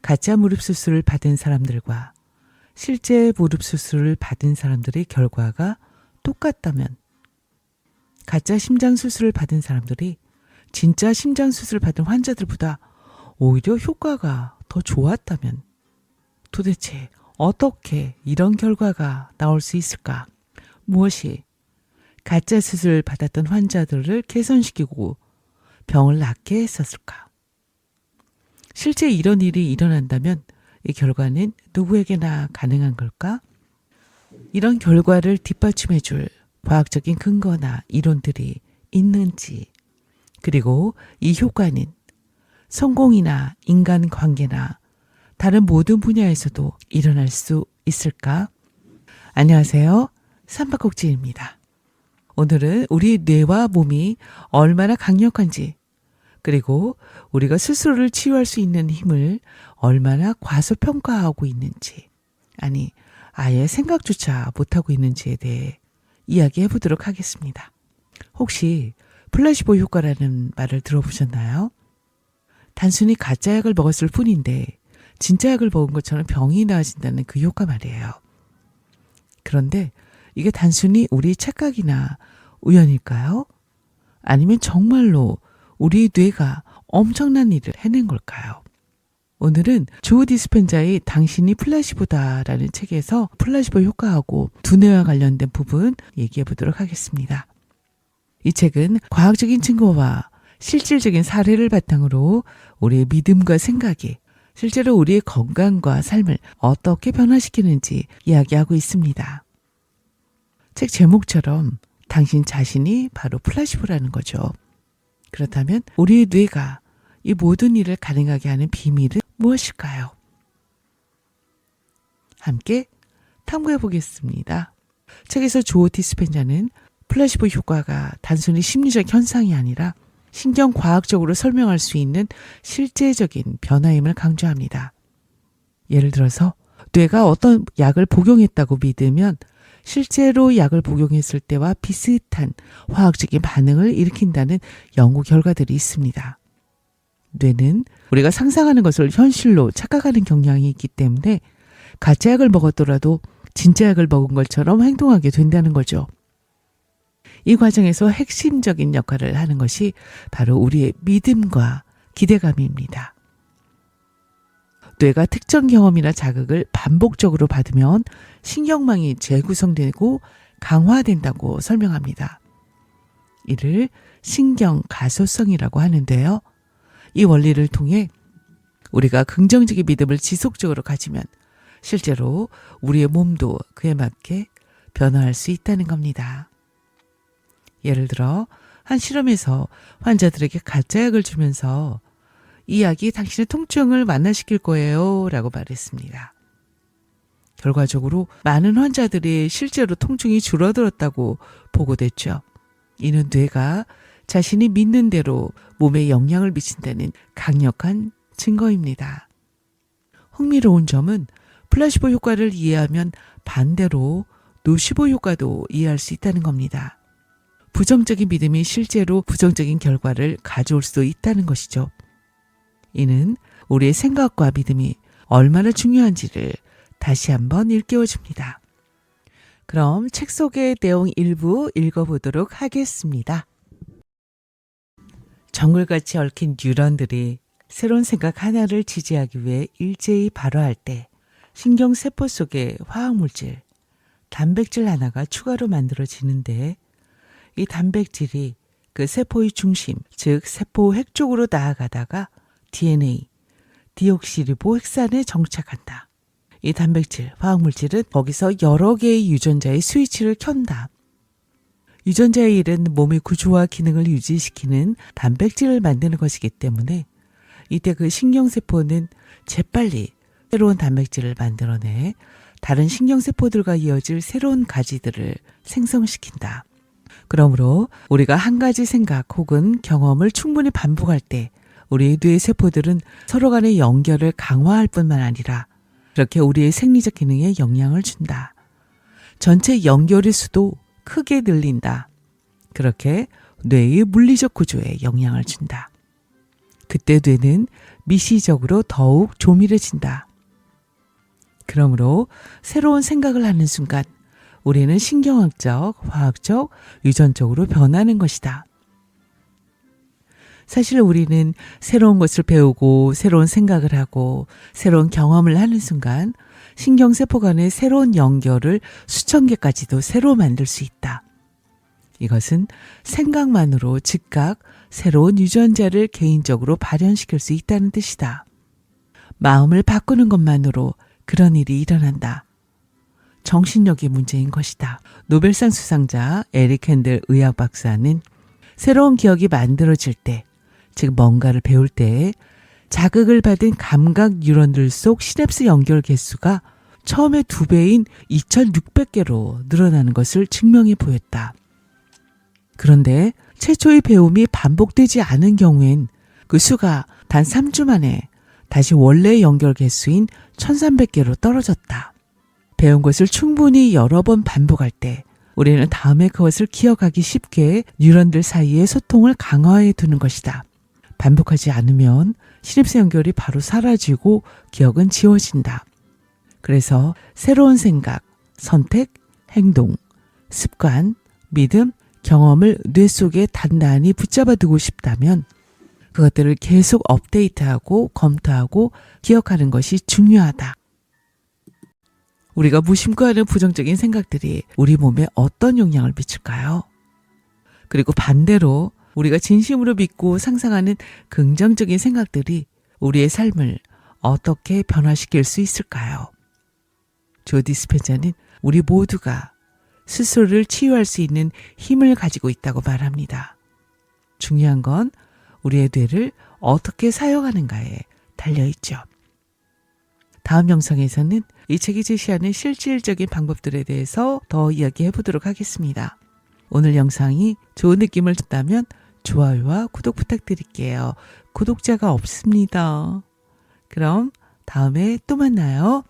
가짜 무릎 수술을 받은 사람들과 실제 무릎 수술을 받은 사람들의 결과가 똑같다면, 가짜 심장 수술을 받은 사람들이 진짜 심장 수술을 받은 환자들보다 오히려 효과가 더 좋았다면, 도대체 어떻게 이런 결과가 나올 수 있을까? 무엇이 가짜 수술을 받았던 환자들을 개선시키고 병을 낫게 했었을까? 실제 이런 일이 일어난다면 이 결과는 누구에게나 가능한 걸까? 이런 결과를 뒷받침해 줄 과학적인 근거나 이론들이 있는지, 그리고 이 효과는 성공이나 인간관계나 다른 모든 분야에서도 일어날 수 있을까? 안녕하세요. 삼박국지입니다. 오늘은 우리 뇌와 몸이 얼마나 강력한지, 그리고 우리가 스스로를 치유할 수 있는 힘을 얼마나 과소평가하고 있는지, 아니 아예 생각조차 못하고 있는지에 대해 이야기해 보도록 하겠습니다. 혹시 플라시보 효과라는 말을 들어보셨나요? 단순히 가짜 약을 먹었을 뿐인데 진짜 약을 먹은 것처럼 병이 나아진다는 그 효과 말이에요. 그런데 이게 단순히 우리 착각이나 우연일까요? 아니면 정말로 우리 뇌가 엄청난 일을 해낸 걸까요? 오늘은 조 디스펜자의 당신이 플라시보다라는 책에서 플라시보 효과하고 두뇌와 관련된 부분 얘기해 보도록 하겠습니다. 이 책은 과학적인 증거와 실질적인 사례를 바탕으로 우리의 믿음과 생각이 실제로 우리의 건강과 삶을 어떻게 변화시키는지 이야기하고 있습니다. 책 제목처럼 당신 자신이 바로 플라시보라는 거죠. 그렇다면 우리의 뇌가 이 모든 일을 가능하게 하는 비밀은 무엇일까요? 함께 탐구해 보겠습니다. 책에서 조 디스펜자는 플라시보 효과가 단순히 심리적 현상이 아니라 신경과학적으로 설명할 수 있는 실제적인 변화임을 강조합니다. 예를 들어서 뇌가 어떤 약을 복용했다고 믿으면 실제로 약을 복용했을 때와 비슷한 화학적인 반응을 일으킨다는 연구 결과들이 있습니다. 뇌는 우리가 상상하는 것을 현실로 착각하는 경향이 있기 때문에 가짜 약을 먹었더라도 진짜 약을 먹은 것처럼 행동하게 된다는 거죠. 이 과정에서 핵심적인 역할을 하는 것이 바로 우리의 믿음과 기대감입니다. 뇌가 특정 경험이나 자극을 반복적으로 받으면 신경망이 재구성되고 강화된다고 설명합니다. 이를 신경 가소성이라고 하는데요. 이 원리를 통해 우리가 긍정적인 믿음을 지속적으로 가지면 실제로 우리의 몸도 그에 맞게 변화할 수 있다는 겁니다. 예를 들어 한 실험에서 환자들에게 가짜 약을 주면서 이 약이 당신의 통증을 완화시킬 거예요 라고 말했습니다. 결과적으로 많은 환자들이 실제로 통증이 줄어들었다고 보고됐죠. 이는 뇌가 자신이 믿는 대로 몸에 영향을 미친다는 강력한 증거입니다. 흥미로운 점은 플라시보 효과를 이해하면 반대로 노시보 효과도 이해할 수 있다는 겁니다. 부정적인 믿음이 실제로 부정적인 결과를 가져올 수도 있다는 것이죠. 이는 우리의 생각과 믿음이 얼마나 중요한지를 다시 한번 일깨워줍니다. 그럼 책 속의 내용 일부 읽어보도록 하겠습니다. 정글같이 얽힌 뉴런들이 새로운 생각 하나를 지지하기 위해 일제히 발화할 때 신경세포 속의 화학물질, 단백질 하나가 추가로 만들어지는데 이 단백질이 그 세포의 중심, 즉 세포 핵 쪽으로 나아가다가 DNA, 디옥시리보 핵산에 정착한다. 이 단백질, 화학물질은 거기서 여러 개의 유전자의 스위치를 켠다. 유전자의 일은 몸의 구조와 기능을 유지시키는 단백질을 만드는 것이기 때문에 이때 그 신경세포는 재빨리 새로운 단백질을 만들어내 다른 신경세포들과 이어질 새로운 가지들을 생성시킨다. 그러므로 우리가 한 가지 생각 혹은 경험을 충분히 반복할 때 우리의 뇌 세포들은 서로 간의 연결을 강화할 뿐만 아니라 그렇게 우리의 생리적 기능에 영향을 준다. 전체 연결의 수도 크게 늘린다. 그렇게 뇌의 물리적 구조에 영향을 준다. 그때 뇌는 미시적으로 더욱 조밀해진다. 그러므로 새로운 생각을 하는 순간 우리는 신경학적, 화학적, 유전적으로 변하는 것이다. 사실 우리는 새로운 것을 배우고 새로운 생각을 하고 새로운 경험을 하는 순간 신경세포 간의 새로운 연결을 수천 개까지도 새로 만들 수 있다. 이것은 생각만으로 즉각 새로운 유전자를 개인적으로 발현시킬 수 있다는 뜻이다. 마음을 바꾸는 것만으로 그런 일이 일어난다. 정신력의 문제인 것이다. 노벨상 수상자 에릭 핸델 의학 박사는 새로운 기억이 만들어질 때, 즉 뭔가를 배울 때 자극을 받은 감각 뉴런들 속 시냅스 연결 개수가 처음의 2배인 2600개로 늘어나는 것을 증명해 보였다. 그런데 최초의 배움이 반복되지 않은 경우엔 그 수가 단 3주 만에 다시 원래의 연결 개수인 1300개로 떨어졌다. 배운 것을 충분히 여러 번 반복할 때 우리는 다음에 그것을 기억하기 쉽게 뉴런들 사이의 소통을 강화해 두는 것이다. 반복하지 않으면 시냅스 연결이 바로 사라지고 기억은 지워진다. 그래서 새로운 생각, 선택, 행동, 습관, 믿음, 경험을 뇌 속에 단단히 붙잡아 두고 싶다면 그것들을 계속 업데이트하고 검토하고 기억하는 것이 중요하다. 우리가 무심코 하는 부정적인 생각들이 우리 몸에 어떤 영향을 미칠까요? 그리고 반대로 우리가 진심으로 믿고 상상하는 긍정적인 생각들이 우리의 삶을 어떻게 변화시킬 수 있을까요? 조 디스펜자는 우리 모두가 스스로를 치유할 수 있는 힘을 가지고 있다고 말합니다. 중요한 건 우리의 뇌를 어떻게 사용하는가에 달려있죠. 다음 영상에서는 이 책이 제시하는 실질적인 방법들에 대해서 더 이야기해 보도록 하겠습니다. 오늘 영상이 좋은 느낌을 줬다면 좋아요와 구독 부탁드릴게요. 구독자가 없습니다. 그럼 다음에 또 만나요.